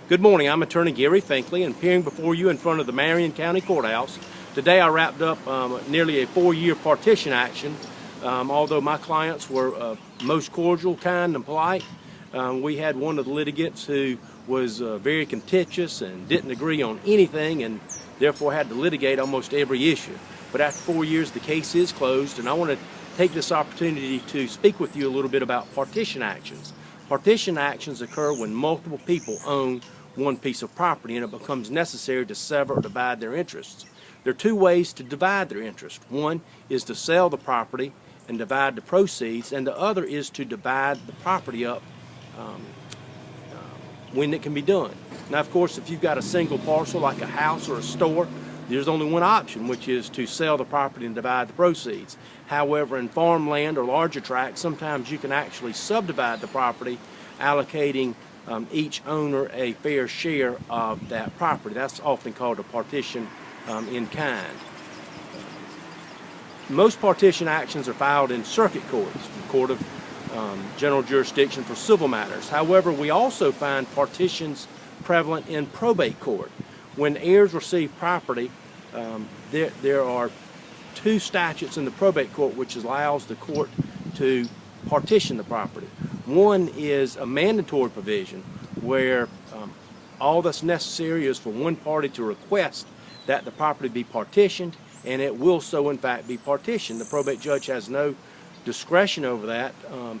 Good morning, I'm Attorney Gary Finkley, and appearing before you in front of the Marion County Courthouse. Today I wrapped up nearly a 4-year partition action. Although my clients were most cordial, kind, and polite, we had one of the litigants who was very contentious and didn't agree on anything and therefore had to litigate almost every issue. But after 4 years, the case is closed, and I want to take this opportunity to speak with you a little bit about partition actions. Partition actions occur when multiple people own one piece of property and it becomes necessary to sever or divide their interests. There are two ways to divide their interest. One is to sell the property and divide the proceeds, and the other is to divide the property up when it can be done. Now, of course, if you've got a single parcel like a house or a store, there's only one option, which is to sell the property and divide the proceeds. However, in farmland or larger tracts, sometimes you can actually subdivide the property, allocating each owner a fair share of that property. That's often called a partition in kind. Most partition actions are filed in circuit courts, the Court of General Jurisdiction for civil matters. However, we also find partitions prevalent in probate court. When heirs receive property, there are two statutes in the probate court which allows the court to partition the property. One is a mandatory provision where all that's necessary is for one party to request that the property be partitioned, and it will so in fact be partitioned. The probate judge has no discretion over that.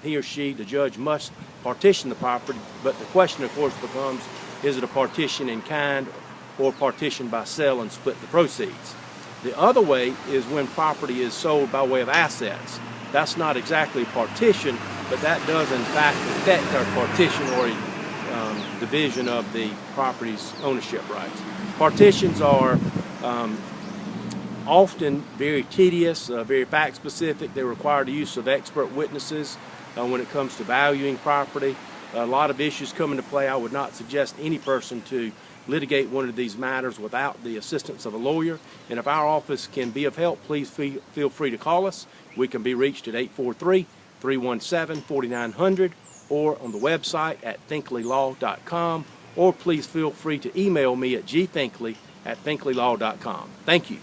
He or she, the judge, must partition the property, but the question of course becomes, is it a partition in kind or partition by sale and split the proceeds? The other way is when property is sold by way of assets. That's not exactly a partition, but that does in fact affect our partition or division of the property's ownership rights. Partitions are often very tedious, very fact specific. They require the use of expert witnesses when it comes to valuing property. A lot of issues come into play. I would not suggest any person to litigate one of these matters without the assistance of a lawyer. And if our office can be of help, please feel free to call us. We can be reached at 843-317-4900 or on the website at thinkleylaw.com, or please feel free to email me at gfinkley@thinkleylaw.com. Thank you.